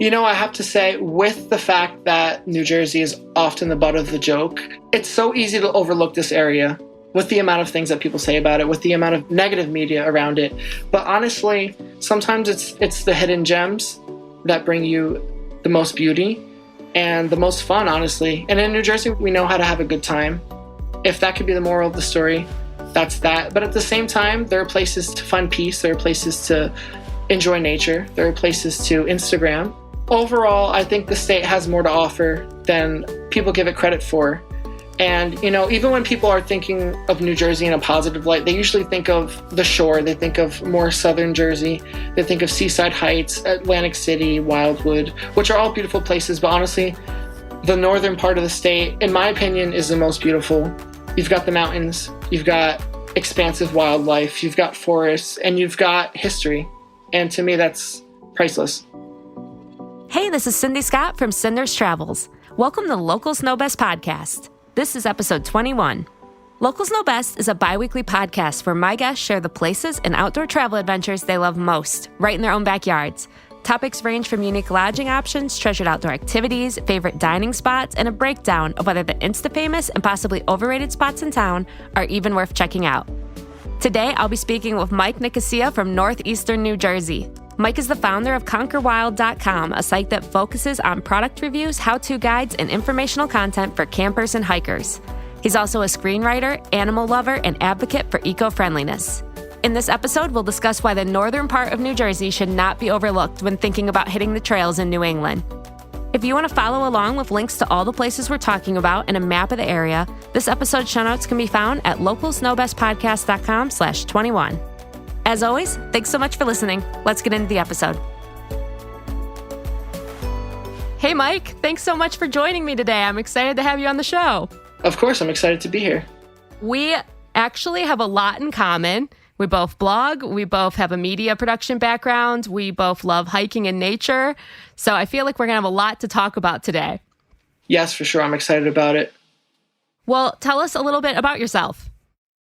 I have to say, with the fact that New Jersey is often the butt of the joke, it's so easy to overlook this area with the amount of things that people say about it, with the amount of negative media around it. But honestly, sometimes it's the hidden gems that bring you the most beauty and the most fun, honestly. And in New Jersey, we know how to have a good time. If that could be the moral of the story, that's that. But at the same time, there are places to find peace. There are places to enjoy nature. There are places to Instagram. Overall, I think the state has more to offer than people give it credit for. And, even when people are thinking of New Jersey in a positive light, they usually think of the shore. They think of more southern Jersey. They think of Seaside Heights, Atlantic City, Wildwood, which are all beautiful places. But honestly, the northern part of the state, in my opinion, is the most beautiful. You've got the mountains, you've got expansive wildlife, you've got forests, and you've got history. And to me, that's priceless. Hey, this is Cindy Scott from Cinder's Travels. Welcome to Locals Know Best podcast. This is episode 21. Locals Know Best is a bi-weekly podcast where my guests share the places and outdoor travel adventures they love most, right in their own backyards. Topics range from unique lodging options, treasured outdoor activities, favorite dining spots, and a breakdown of whether the insta-famous and possibly overrated spots in town are even worth checking out. Today, I'll be speaking with Mike Nicosia from Northeastern New Jersey. Mike is the founder of ConquerWild.com, a site that focuses on product reviews, how-to guides, and informational content for campers and hikers. He's also a screenwriter, animal lover, and advocate for eco-friendliness. In this episode, we'll discuss why the northern part of New Jersey should not be overlooked when thinking about hitting the trails in New England. If you want to follow along with links to all the places we're talking about and a map of the area, this episode's show notes can be found at localsknowbestpodcast.com/21. As always, thanks so much for listening. Let's get into the episode. Hey, Mike, thanks so much for joining me today. I'm excited to have you on the show. Of course, I'm excited to be here. We actually have a lot in common. We both blog. We both have a media production background. We both love hiking and nature. So I feel like we're going to have a lot to talk about today. Yes, for sure. I'm excited about it. Well, tell us a little bit about yourself.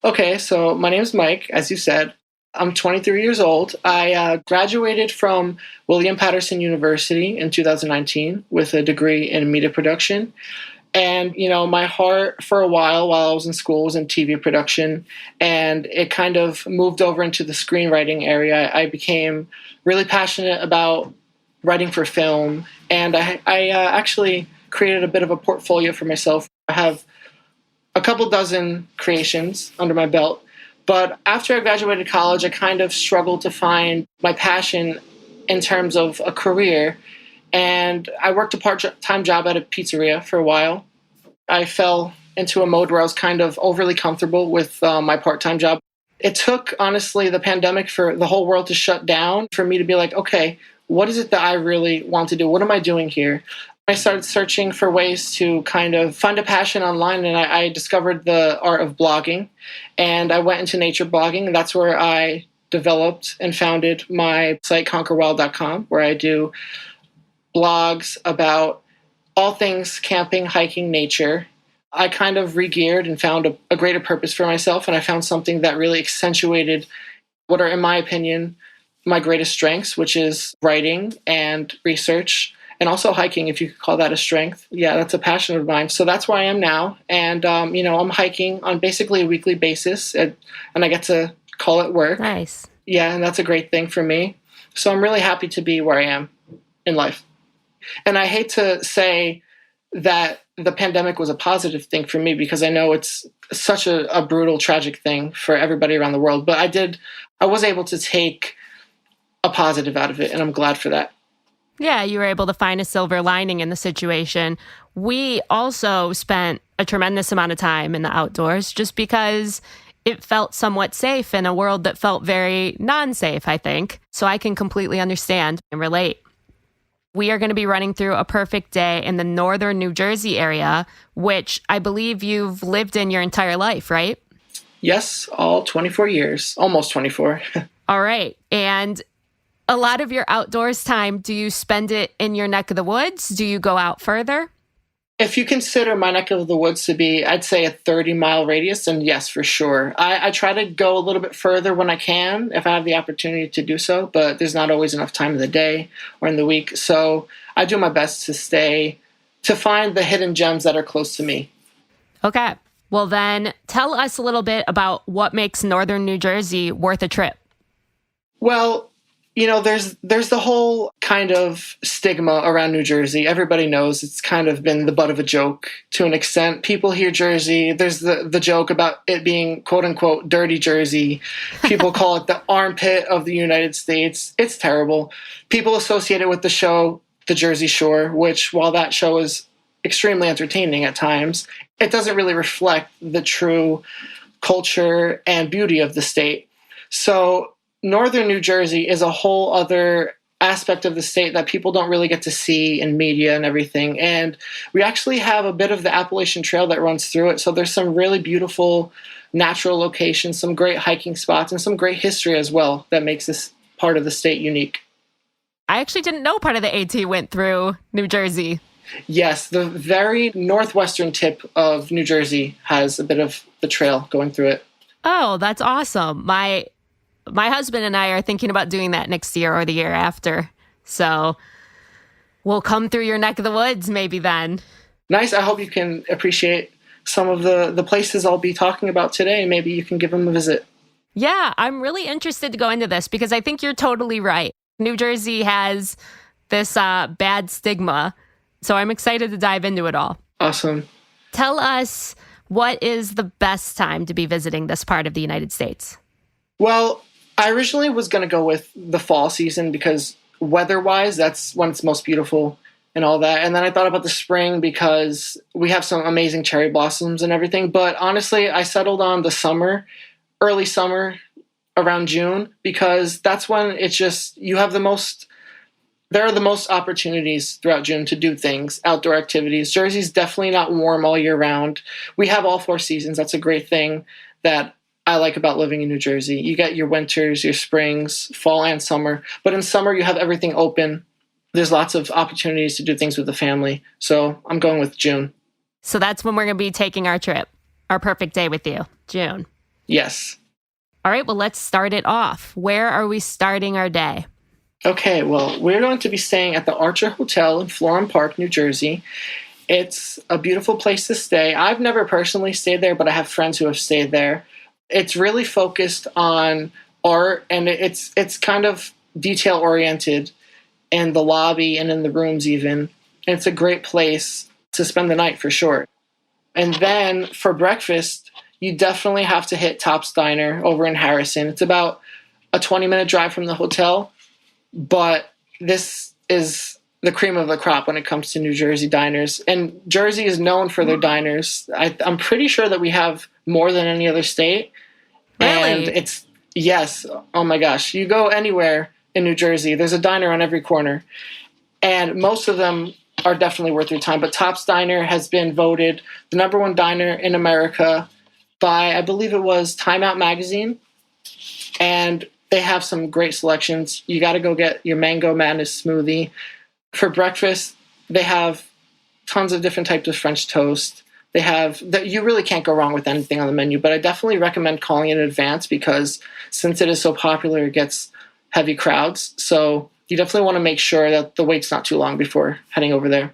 Okay, so my name is Mike, as you said. I'm 23 years old. I graduated from William Patterson University in 2019 with a degree in media production. And, my heart for a while I was in school was in TV production, and it kind of moved over into the screenwriting area. I became really passionate about writing for film, and I actually created a bit of a portfolio for myself. I have a couple dozen creations under my belt. But after I graduated college, I kind of struggled to find my passion in terms of a career. And I worked a part-time job at a pizzeria for a while. I fell into a mode where I was kind of overly comfortable with my part-time job. It took, honestly, the pandemic for the whole world to shut down for me to be like, okay, what is it that I really want to do? What am I doing here? I started searching for ways to kind of find a passion online, and I discovered the art of blogging, and I went into nature blogging, and that's where I developed and founded my site, ConquerWild.com, where I do blogs about all things camping, hiking, nature. I kind of re-geared and found a greater purpose for myself, and I found something that really accentuated what are, in my opinion, my greatest strengths, which is writing and research, and also hiking, if you could call that a strength. Yeah, that's a passion of mine. So that's where I am now. And, I'm hiking on basically a weekly basis, and I get to call it work. Nice. Yeah, and that's a great thing for me. So I'm really happy to be where I am in life. And I hate to say that the pandemic was a positive thing for me, because I know it's such a brutal, tragic thing for everybody around the world. But I was able to take a positive out of it, and I'm glad for that. Yeah, you were able to find a silver lining in the situation. We also spent a tremendous amount of time in the outdoors just because it felt somewhat safe in a world that felt very non-safe, I think. So I can completely understand and relate. We are going to be running through a perfect day in the northern New Jersey area, which I believe you've lived in your entire life, right? Yes, all 24 years, almost 24. All right. And a lot of your outdoors time, do you spend it in your neck of the woods? Do you go out further? If you consider my neck of the woods to be, I'd say a 30-mile radius, then yes, for sure. I try to go a little bit further when I can, if I have the opportunity to do so, but there's not always enough time in the day or in the week. So I do my best to find the hidden gems that are close to me. Okay. Well, then tell us a little bit about what makes Northern New Jersey worth a trip. Well, there's the whole kind of stigma around New Jersey. Everybody knows it's kind of been the butt of a joke to an extent. People hear Jersey. There's the joke about it being quote unquote dirty Jersey. People call it the armpit of the United States. It's terrible. People associate it with the show, The Jersey Shore, which while that show is extremely entertaining at times, it doesn't really reflect the true culture and beauty of the state. So Northern New Jersey is a whole other aspect of the state that people don't really get to see in media and everything. And we actually have a bit of the Appalachian Trail that runs through it. So there's some really beautiful natural locations, some great hiking spots, and some great history as well that makes this part of the state unique. I actually didn't know part of the AT went through New Jersey. Yes, the very northwestern tip of New Jersey has a bit of the trail going through it. Oh, that's awesome. My husband and I are thinking about doing that next year or the year after. So we'll come through your neck of the woods maybe then. Nice. I hope you can appreciate some of the places I'll be talking about today. Maybe you can give them a visit. Yeah, I'm really interested to go into this because I think you're totally right. New Jersey has this bad stigma. So I'm excited to dive into it all. Awesome. Tell us, what is the best time to be visiting this part of the United States? Well, I originally was going to go with the fall season because weather-wise, that's when it's most beautiful and all that. And then I thought about the spring because we have some amazing cherry blossoms and everything. But honestly, I settled on the summer, early summer, around June, because that's when it's just, there are the most opportunities throughout June to do things, outdoor activities. Jersey's definitely not warm all year round. We have all 4 seasons. That's a great thing that I like about living in New Jersey. You get your winters, your springs, fall, and summer. But in summer, you have everything open. There's lots of opportunities to do things with the family. So I'm going with June. So that's when we're going to be taking our trip, our perfect day with you, June. Yes. All right, well, let's start it off. Where are we starting our day? Okay, well, we're going to be staying at the Archer Hotel in Florham Park, New Jersey. It's a beautiful place to stay. I've never personally stayed there, but I have friends who have stayed there. It's really focused on art, and it's kind of detail-oriented in the lobby and in the rooms even. And it's a great place to spend the night for sure. And then for breakfast, you definitely have to hit Top's Diner over in Harrison. It's about a 20-minute drive from the hotel. But this is the cream of the crop when it comes to New Jersey diners. And Jersey is known for their diners. I'm pretty sure that we have more than any other state. Really? And yes, oh my gosh. You go anywhere in New Jersey, there's a diner on every corner. And most of them are definitely worth your time. But Top's Diner has been voted the #1 diner in America by, I believe it was Time Out magazine. And they have some great selections. You got to go get your Mango Madness smoothie. For breakfast, they have tons of different types of French toast. You really can't go wrong with anything on the menu, but I definitely recommend calling in advance because since it is so popular, it gets heavy crowds. So you definitely want to make sure that the wait's not too long before heading over there.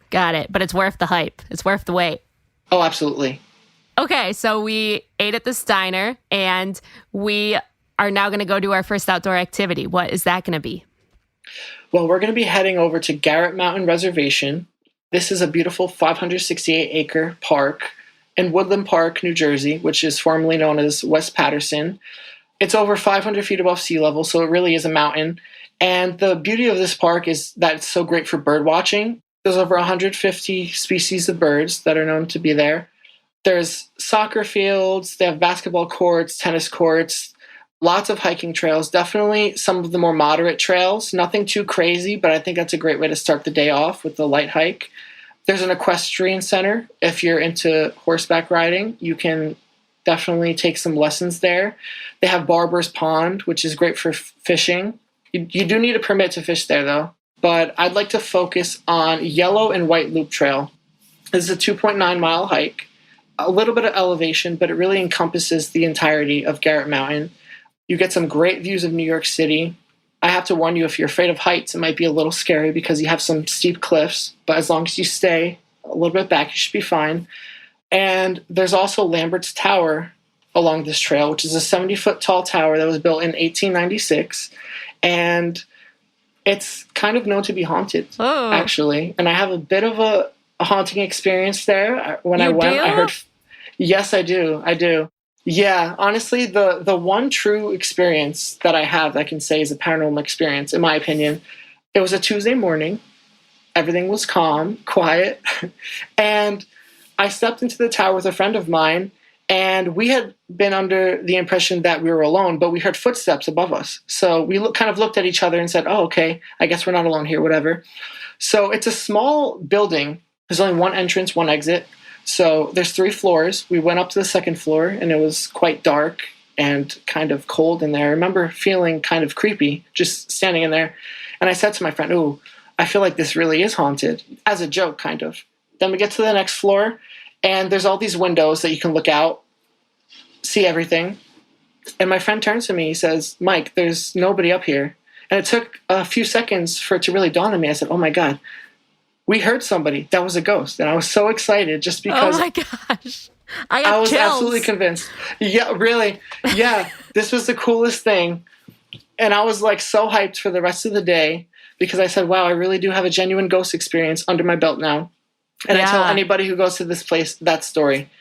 Got it. But it's worth the hype. It's worth the wait. Oh, absolutely. Okay, so we ate at this diner and we are now going to go do our first outdoor activity. What is that going to be? Well, we're going to be heading over to Garrett Mountain Reservation. This is a beautiful 568-acre park in Woodland Park, New Jersey, which is formerly known as West Patterson. It's over 500 feet above sea level, so it really is a mountain. And the beauty of this park is that it's so great for bird watching. There's over 150 species of birds that are known to be there. There's soccer fields, they have basketball courts, tennis courts, lots of hiking trails, definitely some of the more moderate trails, nothing too crazy, but I think that's a great way to start the day off with the light hike. There's an equestrian center. If you're into horseback riding, you can definitely take some lessons there. They have Barber's Pond, which is great for fishing. You do need a permit to fish there, though. But I'd like to focus on Yellow and White Loop Trail. This is a 2.9-mile hike, a little bit of elevation, but it really encompasses the entirety of Garrett Mountain. You get some great views of New York City. I have to warn you, if you're afraid of heights, it might be a little scary because you have some steep cliffs, but as long as you stay a little bit back, you should be fine. And there's also Lambert's Tower along this trail, which is a 70-foot tall tower that was built in 1896. And it's kind of known to be haunted, actually. And I have a bit of a haunting experience there. When I went, I heard... Yes, I do. Yeah, honestly, the one true experience that I have that I can say is a paranormal experience, in my opinion, it was a Tuesday morning. Everything was calm, quiet, and I stepped into the tower with a friend of mine, and we had been under the impression that we were alone, but we heard footsteps above us. So we kind of looked at each other and said, oh, okay, I guess we're not alone here, whatever. So it's a small building. There's only one entrance, one exit. So there's 3 floors. We went up to the 2nd floor, and it was quite dark and kind of cold in there. I remember feeling kind of creepy just standing in there. And I said to my friend, ooh, I feel like this really is haunted, as a joke, kind of. Then we get to the next floor, and there's all these windows that you can look out, see everything. And my friend turns to me, he says, Mike, there's nobody up here. And it took a few seconds for it to really dawn on me. I said, oh my God. We heard somebody. That was a ghost. And I was so excited just because... Oh my gosh. I was chills. Absolutely convinced. Yeah, really. Yeah, this was the coolest thing. And I was like so hyped for the rest of the day because I said, wow, I really do have a genuine ghost experience under my belt now. And I tell anybody who goes to this place that story.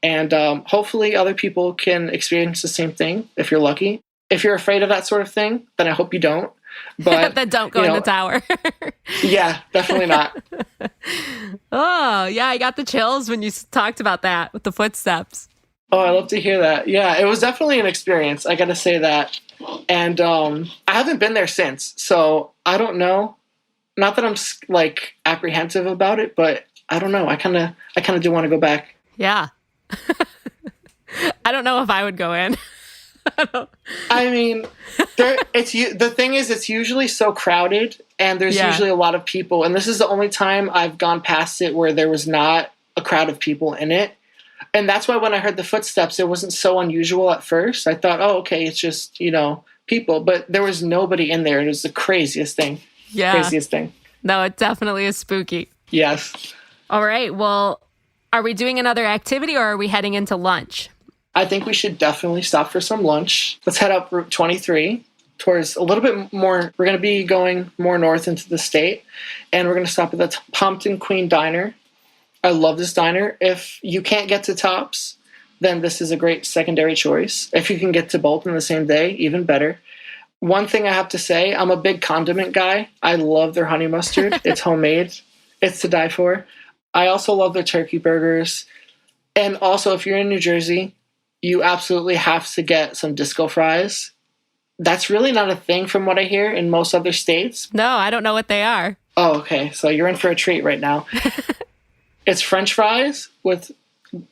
And hopefully other people can experience the same thing if you're lucky. If you're afraid of that sort of thing, then I hope you don't. But then don't go in the tower. Yeah, definitely not. Oh, yeah, I got the chills when you talked about that with the footsteps. Oh, I love to hear that. Yeah, it was definitely an experience. I got to say that. And I haven't been there since, so I don't know. Not that I'm like apprehensive about it, but I don't know. I kind of do want to go back. Yeah. I don't know if I would go in. I mean, the thing is, it's usually so crowded, and there's usually a lot of people. And this is the only time I've gone past it where there was not a crowd of people in it. And that's why when I heard the footsteps, it wasn't so unusual at first. I thought, oh, okay, it's just, people. But there was nobody in there. It was the craziest thing. Yeah. Craziest thing. No, it definitely is spooky. Yes. All right. Well, are we doing another activity or are we heading into lunch? I think we should definitely stop for some lunch. Let's head up Route 23 towards a little bit more. We're going to be going more north into the state, and we're going to stop at the Pompton Queen Diner. I love this diner. If you can't get to Tops, then this is a great secondary choice. If you can get to both in the same day, even better. One thing I have to say, I'm a big condiment guy. I love their honey mustard. It's homemade. It's to die for. I also love their turkey burgers. And also, if you're in New Jersey, you absolutely have to get some disco fries. That's really not a thing from what I hear in most other states. No, I don't know what they are. Oh, okay. So you're in for a treat right now. It's French fries with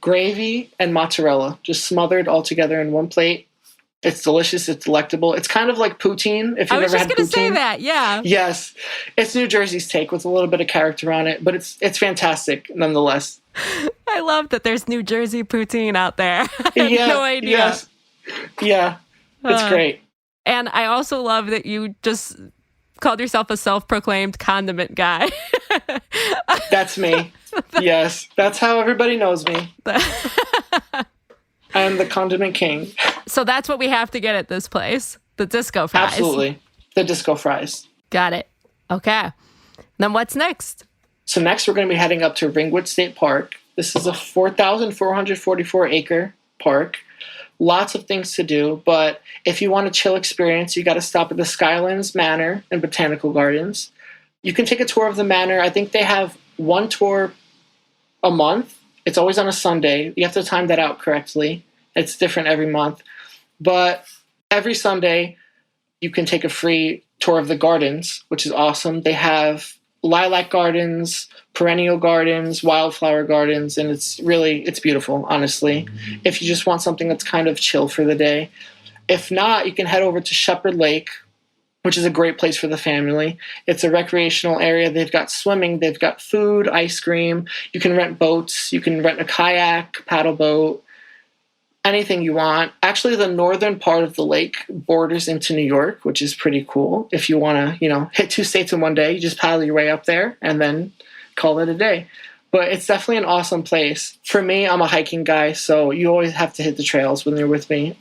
gravy and mozzarella, just smothered all together in one plate. It's delicious. It's delectable. It's kind of like poutine, if you've ever had poutine. I was just going to say that, yeah. Yes. It's New Jersey's take with a little bit of character on it, but it's fantastic nonetheless. I love that there's New Jersey poutine out there. I had no idea. Yes. Yeah. It's great. And I also love that you just called yourself a self-proclaimed condiment guy. That's me. Yes. That's how everybody knows me. I'm the condiment king. So that's what we have to get at this place. The disco fries. Absolutely. The disco fries. Got it. Okay. Then what's next? So next we're going to be heading up to Ringwood State Park. This is a 4,444 acre park. Lots of things to do, but if you want a chill experience, you got to stop at the Skylands Manor and Botanical Gardens. You can take a tour of the manor. I think they have one tour a month. It's always on a Sunday. You have to time that out correctly. It's different every month. But every Sunday, you can take a free tour of the gardens, which is awesome. They have lilac gardens, perennial gardens, wildflower gardens, and it's beautiful, honestly, if you just want something that's kind of chill for the day. If not, you can head over to Shepherd Lake, which is a great place for the family. It's a recreational area. They've got swimming, they've got food, ice cream. You can rent boats, you can rent a kayak, paddle boat, anything you want. Actually, the northern part of the lake borders into New York, which is pretty cool. If you want to, hit 2 states in one day, you just paddle your way up there and then call it a day. But it's definitely an awesome place. For me, I'm a hiking guy, so you always have to hit the trails when you're with me.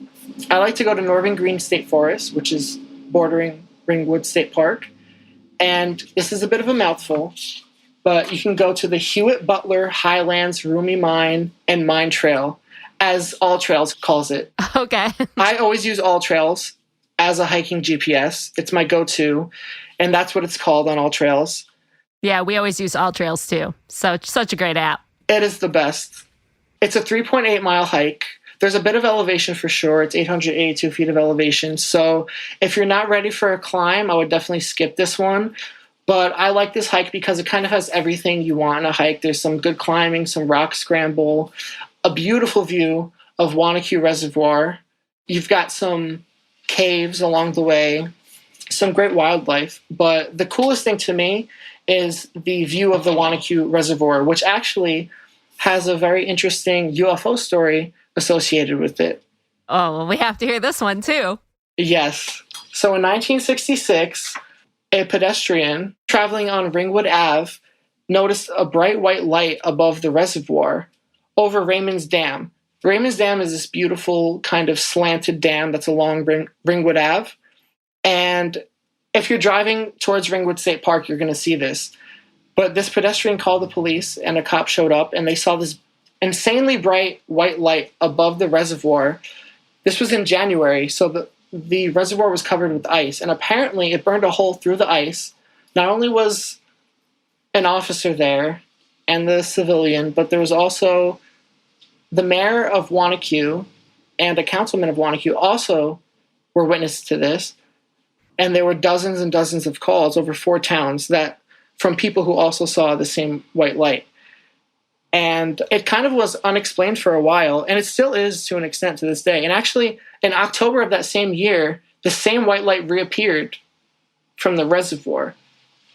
I like to go to Northern Green State Forest, which is bordering Ringwood State Park. And this is a bit of a mouthful, but you can go to the Hewitt Butler Highlands Roomy Mine and Mine Trail, as All Trails calls it. Okay. I always use All Trails as a hiking GPS. It's my go-to, and that's what it's called on All Trails. Yeah, we always use All Trails too. So it's such a great app. It is the best. It's a 3.8-mile hike. There's a bit of elevation for sure. It's 882 feet of elevation. So if you're not ready for a climb, I would definitely skip this one. But I like this hike because it kind of has everything you want in a hike. There's some good climbing, some rock scramble, a beautiful view of Wanacue Reservoir. You've got some caves along the way, some great wildlife. But the coolest thing to me is the view of the Wanacue Reservoir, which actually has a very interesting UFO story associated with it. Oh, well, we have to hear this one too. Yes. So in 1966, a pedestrian traveling on Ringwood Ave noticed a bright white light above the reservoir over Raymond's Dam. Raymond's Dam is this beautiful kind of slanted dam that's along Ringwood Ave. And if you're driving towards Ringwood State Park, you're going to see this. But this pedestrian called the police, and a cop showed up, and they saw this insanely bright white light above the reservoir. This was in January, so the reservoir was covered with ice, and apparently it burned a hole through the ice. Not only was an officer there and the civilian, but there was also the mayor of Wanacue and a councilman of Wanacue also were witness to this. And there were dozens and dozens of calls over 4 towns that from people who also saw the same white light. And it kind of was unexplained for a while, and it still is to an extent to this day. And actually, in October of that same year, the same white light reappeared from the reservoir.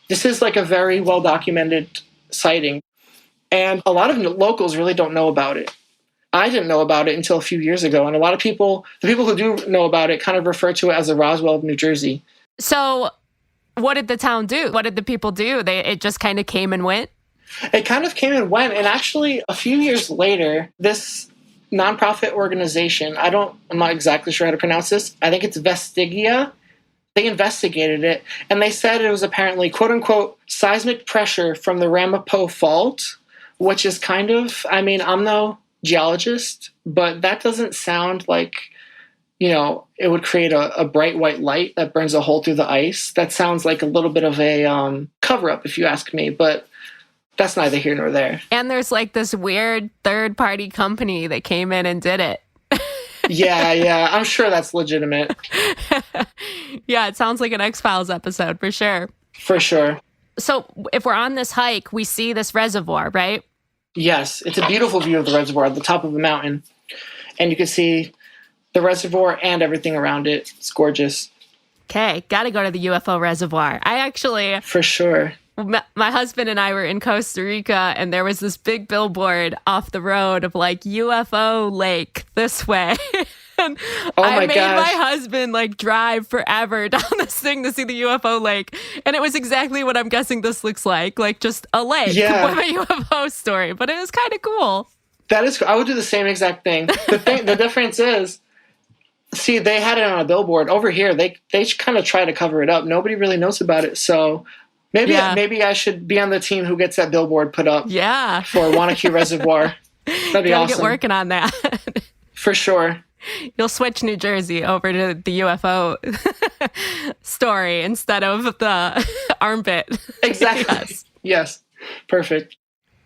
This is like a very well-documented sighting. And a lot of locals really don't know about it. I didn't know about it until a few years ago. And a lot of people, the people who do know about it, kind of refer to it as the Roswell of New Jersey. So what did the town do? What did the people do? It just kind of came and went? It kind of came and went. And actually, a few years later, this nonprofit organization, I'm not exactly sure how to pronounce this. I think it's Vestigia. They investigated it, and they said it was apparently, quote unquote, seismic pressure from the Ramapo Fault, which is kind of, I'm no geologist, but that doesn't sound like, it would create a bright white light that burns a hole through the ice. That sounds like a little bit of a cover-up, if you ask me, but that's neither here nor there. And there's like this weird third-party company that came in and did it. Yeah, I'm sure that's legitimate. Yeah, it sounds like an X-Files episode, for sure. For sure. So if we're on this hike, we see this reservoir, right? Yes, it's a beautiful view of the reservoir at the top of a mountain. And you can see the reservoir and everything around it. It's gorgeous. Okay, got to go to the UFO reservoir. I actually... For sure. My husband and I were in Costa Rica, and there was this big billboard off the road of like UFO lake this way. And I made my husband like drive forever down this thing to see the UFO lake. And it was exactly what I'm guessing this looks like just a lake with a UFO story. But it was kind of cool. That is cool. I would do the same exact thing. The difference is, see, they had it on a billboard. Over here, they kind of try to cover it up. Nobody really knows about it. So maybe I should be on the team who gets that billboard put up for Wanacue Reservoir. That'd be awesome. Get working on that. For sure. You'll switch New Jersey over to the UFO story instead of the armpit. Exactly. Yes. Perfect.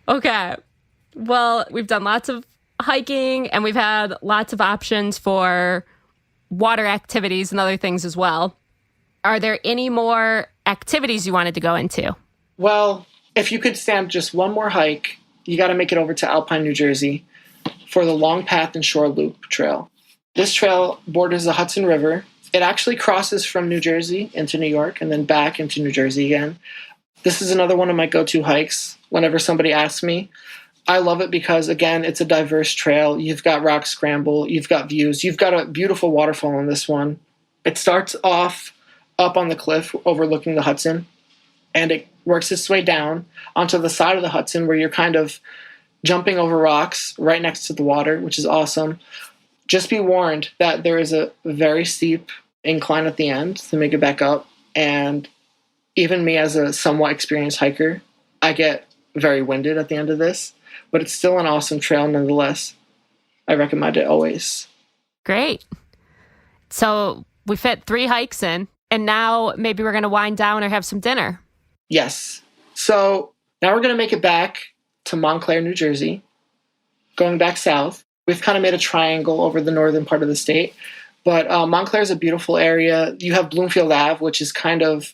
Okay. Well, we've done lots of hiking and we've had lots of options for water activities and other things as well. Are there any more activities you wanted to go into? Well, if you could stand just one more hike, you got to make it over to Alpine, New Jersey for the Long Path and Shore Loop Trail. This trail borders the Hudson River, It actually crosses from New Jersey into New York and then back into New Jersey again. This is another one of my go-to hikes whenever somebody asks me. I love it because, again, it's a diverse trail. You've got rock scramble. You've got views. You've got a beautiful waterfall on this one. It starts off up on the cliff overlooking the Hudson, and it works its way down onto the side of the Hudson where you're kind of jumping over rocks right next to the water, which is awesome. Just be warned that there is a very steep incline at the end to make it back up. And even me as a somewhat experienced hiker, I get very winded at the end of this, but it's still an awesome trail nonetheless. I recommend it always. Great. So we fit 3 hikes in, and now maybe we're going to wind down or have some dinner. Yes. So now we're going to make it back to Montclair, New Jersey, going back south. We've kind of made a triangle over the northern part of the state, but Montclair is a beautiful area. You have Bloomfield Ave, which is kind of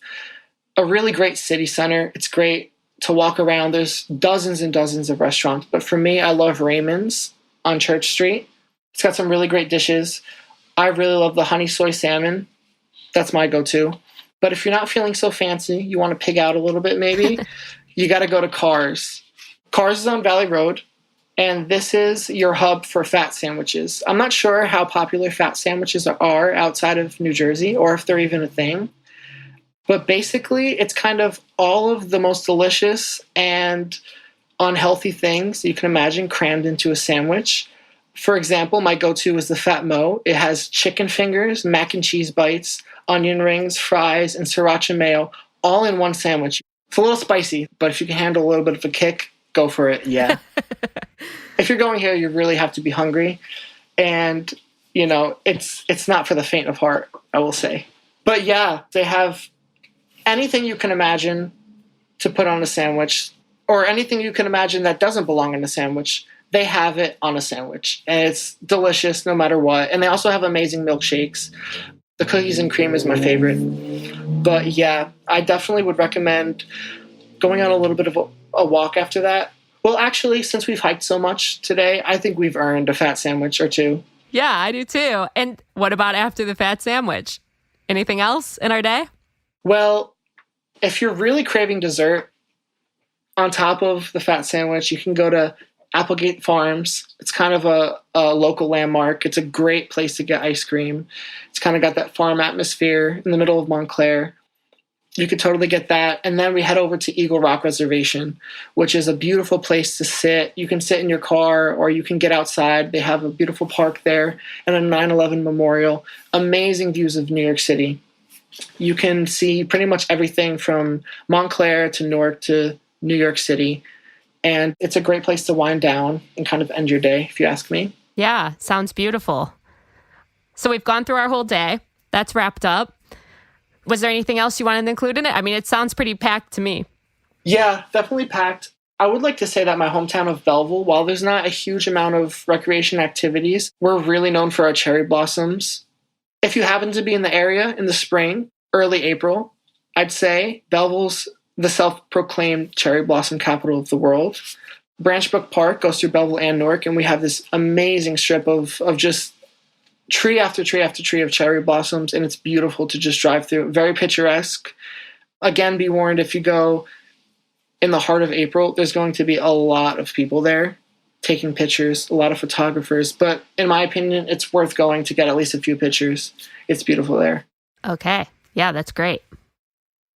a really great city center. It's great to walk around. There's dozens and dozens of restaurants, but for me, I love Raymond's on Church Street. It's got some really great dishes. I really love the honey soy salmon. That's my go-to. But if you're not feeling so fancy, you want to pig out a little bit maybe, you got to go to Cars. Cars is on Valley Road, and this is your hub for fat sandwiches. I'm not sure how popular fat sandwiches are outside of New Jersey or if they're even a thing. But basically, it's kind of all of the most delicious and unhealthy things you can imagine crammed into a sandwich. For example, my go-to is the Fat Mo. It has chicken fingers, mac and cheese bites, onion rings, fries, and sriracha mayo all in one sandwich. It's a little spicy, but if you can handle a little bit of a kick, go for it, yeah. If you're going here, you really have to be hungry. And, you know, it's not for the faint of heart, I will say. But yeah, they have anything you can imagine to put on a sandwich, or anything you can imagine that doesn't belong in a sandwich. They have it on a sandwich, and it's delicious no matter what. And they also have amazing milkshakes. The cookies and cream is my favorite. But yeah, I definitely would recommend going on a little bit of a walk after that. Well, actually, since we've hiked so much today, I think we've earned a fat sandwich or two. Yeah, I do too. And what about after the fat sandwich? Anything else in our day? Well, if you're really craving dessert, on top of the fat sandwich, you can go to Applegate Farms. It's kind of a local landmark. It's a great place to get ice cream. It's kind of got that farm atmosphere in the middle of Montclair. You could totally get that. And then we head over to Eagle Rock Reservation, which is a beautiful place to sit. You can sit in your car or you can get outside. They have a beautiful park there and a 9/11 memorial. Amazing views of New York City. You can see pretty much everything from Montclair to Newark to New York City. And it's a great place to wind down and kind of end your day, if you ask me. Yeah, sounds beautiful. So we've gone through our whole day. That's wrapped up. Was there anything else you wanted to include in it? I mean, it sounds pretty packed to me. Yeah, definitely packed. I would like to say that my hometown of Belleville, while there's not a huge amount of recreation activities, we're really known for our cherry blossoms. If you happen to be in the area in the spring, early April, I'd say Belleville's the self-proclaimed cherry blossom capital of the world. Branch Brook Park goes through Belleville and Newark, and we have this amazing strip of just tree after tree after tree of cherry blossoms, and it's beautiful to just drive through. Very picturesque. Again, be warned, if you go in the heart of April, there's going to be a lot of people there taking pictures, a lot of photographers, but in my opinion, it's worth going to get at least a few pictures. It's beautiful there. Okay. Yeah, that's great.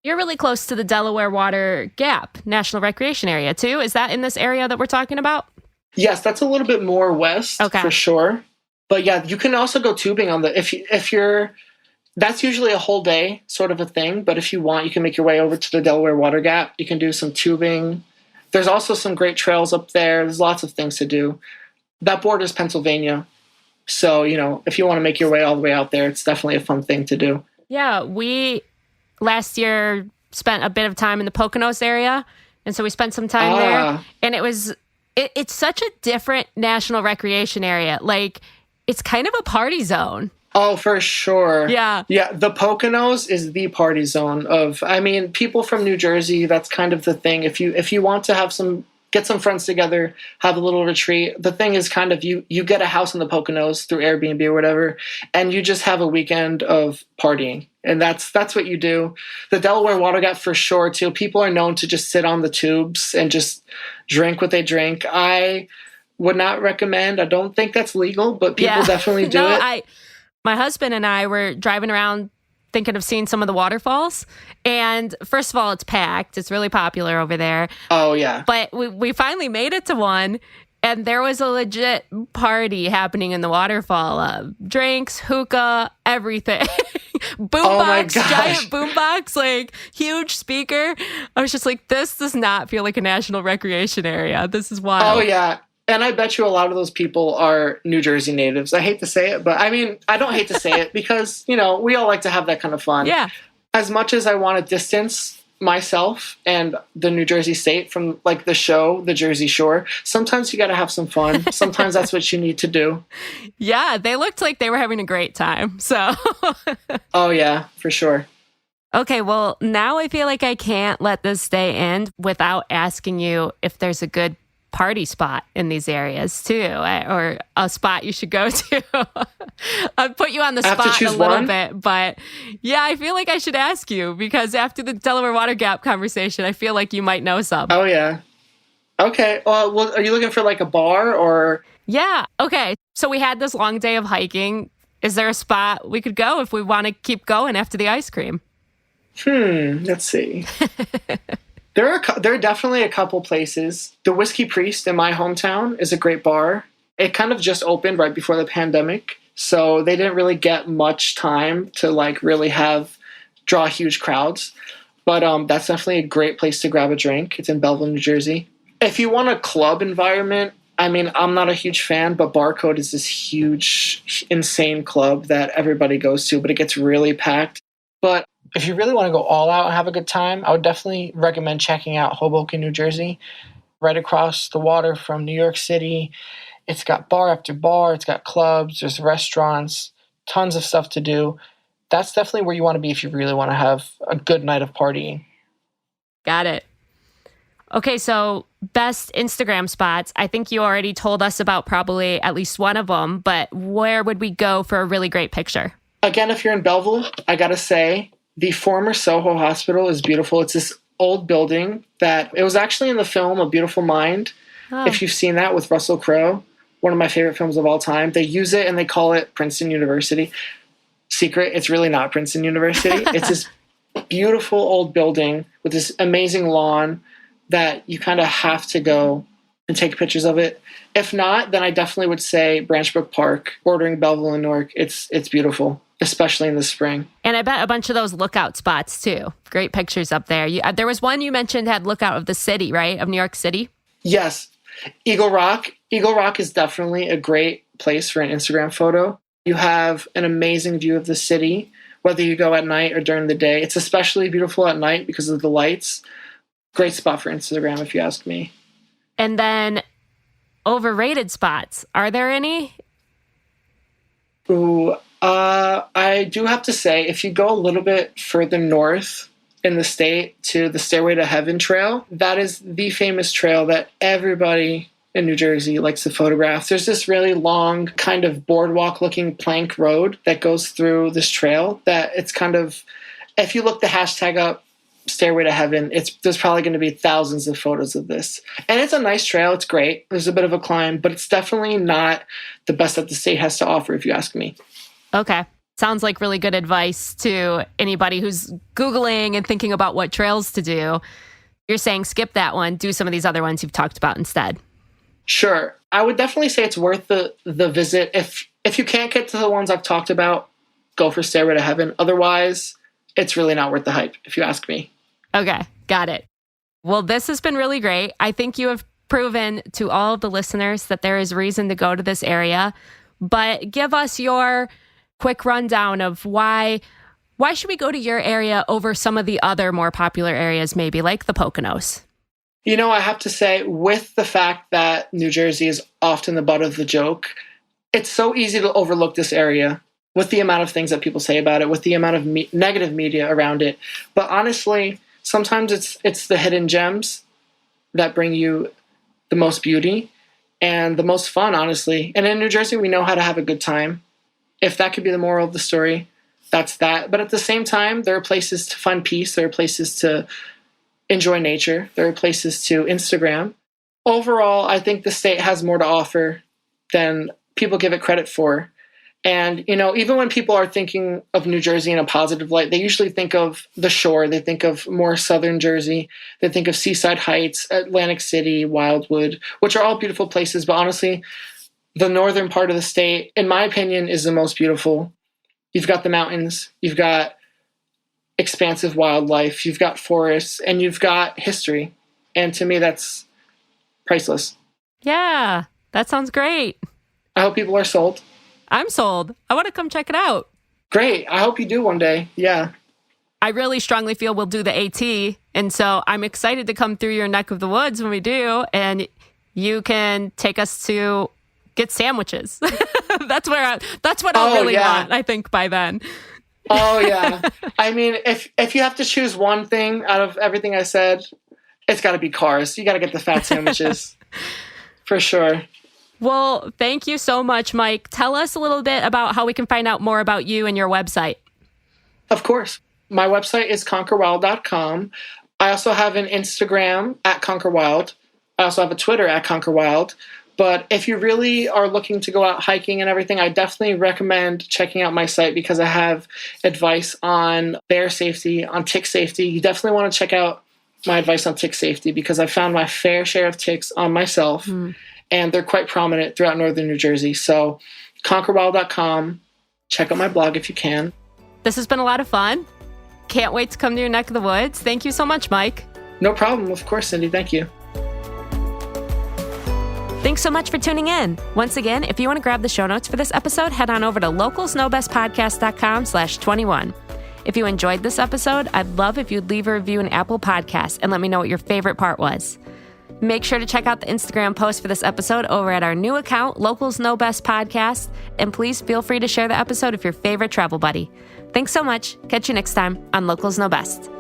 You're really close to the Delaware Water Gap National Recreation Area, too. Is that in this area that we're talking about? Yes, that's a little bit more west, for sure. But yeah, you can also go tubing on the, if you're, that's usually a whole day sort of a thing. But if you want, you can make your way over to the Delaware Water Gap. You can do some tubing. There's also some great trails up there. There's lots of things to do. That borders Pennsylvania. So, you know, if you want to make your way all the way out there, it's definitely a fun thing to do. Yeah, we last year spent a bit of time in the Poconos area. And so we spent some time there. And it's such a different national recreation area. Like, it's kind of a party zone. Oh, for sure. Yeah. Yeah, the Poconos is the party zone of, I mean, people from New Jersey, that's kind of the thing. If you want to have some get some friends together, have a little retreat. The thing is kind of you get a house in the Poconos through Airbnb or whatever, and you just have a weekend of partying. And that's what you do. The Delaware Water Gap for sure too. People are known to just sit on the tubes and just drink what they drink. I would not recommend. I don't think that's legal, but people definitely do it. My husband and I were driving around thinking of seeing some of the waterfalls. And first of all, it's packed. It's really popular over there. Oh, yeah. But we finally made it to one, and there was a legit party happening in the waterfall. Drinks, hookah, everything. Boombox, giant boombox, like huge speaker. I was just like, this does not feel like a national recreation area. This is wild. Oh, yeah. And I bet you a lot of those people are New Jersey natives. I hate to say it, but I mean, I don't hate to say it because, we all like to have that kind of fun. Yeah. As much as I want to distance myself and the New Jersey state from like the show, The Jersey Shore, sometimes you got to have some fun. Sometimes that's what you need to do. Yeah, they looked like they were having a great time. So. Oh, yeah, for sure. Okay, well, now I feel like I can't let this day end without asking you if there's a good party spot in these areas too, or a spot you should go to. I'll put you on the spot a little bit, but yeah, I feel like I should ask you because after the Delaware Water Gap conversation, I feel like you might know some. Oh, yeah. Okay. Well, are you looking for like a bar or? Yeah. Okay. So we had this long day of hiking. Is there a spot we could go if we want to keep going after the ice cream? Let's see. There are definitely a couple places. The Whiskey Priest in my hometown is a great bar. It kind of just opened right before the pandemic, so they didn't really get much time to like really draw huge crowds. But that's definitely a great place to grab a drink. It's in Belleville, New Jersey. If you want a club environment, I mean, I'm not a huge fan, but Barcode is this huge, insane club that everybody goes to, but it gets really packed. But if you really want to go all out and have a good time, I would definitely recommend checking out Hoboken, New Jersey, right across the water from New York City. It's got bar after bar. It's got clubs. There's restaurants, tons of stuff to do. That's definitely where you want to be if you really want to have a good night of partying. Got it. Okay, so best Instagram spots. I think you already told us about probably at least one of them, but where would we go for a really great picture? Again, if you're in Belleville, I got to say, the former Soho Hospital is beautiful. It's this old building that it was actually in the film A Beautiful Mind. Oh. If you've seen that with Russell Crowe, one of my favorite films of all time. They use it and they call it Princeton University. Secret, it's really not Princeton University. It's this beautiful old building with this amazing lawn that you kind of have to go and take pictures of it. If not, then I definitely would say Branchbrook Park, bordering Belleville and Newark. It's beautiful, especially in the spring. And I bet a bunch of those lookout spots too. Great pictures up there. There was one you mentioned had lookout of the city, right? Of New York City? Yes. Eagle Rock. Eagle Rock is definitely a great place for an Instagram photo. You have an amazing view of the city, whether you go at night or during the day. It's especially beautiful at night because of the lights. Great spot for Instagram, if you ask me. And then overrated spots. Are there any? Ooh, I do have to say, if you go a little bit further north in the state to the Stairway to Heaven trail, that is the famous trail that everybody in New Jersey likes to photograph. There's this really long kind of boardwalk-looking plank road that goes through this trail that it's kind of, if you look the hashtag up, Stairway to Heaven, there's probably going to be thousands of photos of this. And it's a nice trail. It's great. There's a bit of a climb, but it's definitely not the best that the state has to offer, if you ask me. Okay. Sounds like really good advice to anybody who's Googling and thinking about what trails to do. You're saying skip that one, do some of these other ones you've talked about instead. Sure. I would definitely say it's worth the visit. If you can't get to the ones I've talked about, go for Stairway to Heaven. Otherwise, it's really not worth the hype, if you ask me. Okay, got it. Well, this has been really great. I think you have proven to all of the listeners that there is reason to go to this area, but give us your quick rundown of why should we go to your area over some of the other more popular areas, maybe like the Poconos? You know, I have to say, with the fact that New Jersey is often the butt of the joke, it's so easy to overlook this area with the amount of things that people say about it, with the amount of negative media around it. But honestly, sometimes it's the hidden gems that bring you the most beauty and the most fun, honestly. And in New Jersey, we know how to have a good time. If that could be the moral of the story, that's that. But at the same time, there are places to find peace. There are places to enjoy nature. There are places to Instagram. Overall, I think the state has more to offer than people give it credit for. And, even when people are thinking of New Jersey in a positive light, they usually think of the shore. They think of more southern Jersey. They think of Seaside Heights, Atlantic City, Wildwood, which are all beautiful places. But honestly, the northern part of the state, in my opinion, is the most beautiful. You've got the mountains, you've got expansive wildlife, you've got forests, and you've got history. And to me, that's priceless. Yeah, that sounds great. I hope people are sold. I'm sold. I want to come check it out. Great. I hope you do one day. Yeah. I really strongly feel we'll do the AT. And so I'm excited to come through your neck of the woods when we do. And you can take us to get sandwiches. That's what I'll really want, I think, by then. Oh, yeah. I mean, if you have to choose one thing out of everything I said, it's got to be cars. You got to get the fat sandwiches. For sure. Well, thank you so much, Mike. Tell us a little bit about how we can find out more about you and your website. Of course. My website is conquerwild.com. I also have an Instagram at conquerwild. I also have a Twitter at conquerwild. But if you really are looking to go out hiking and everything, I definitely recommend checking out my site because I have advice on bear safety, on tick safety. You definitely want to check out my advice on tick safety because I found my fair share of ticks on myself, and they're quite prominent throughout northern New Jersey. So conquerwild.com, check out my blog if you can. This has been a lot of fun. Can't wait to come to your neck of the woods. Thank you so much, Mike. No problem. Of course, Cindy. Thank you. Thanks so much for tuning in. Once again, if you want to grab the show notes for this episode, head on over to localsnowbestpodcast.com/21. If you enjoyed this episode, I'd love if you'd leave a review in Apple Podcasts and let me know what your favorite part was. Make sure to check out the Instagram post for this episode over at our new account, Locals Know Best Podcast, and please feel free to share the episode with your favorite travel buddy. Thanks so much. Catch you next time on Locals Know Best.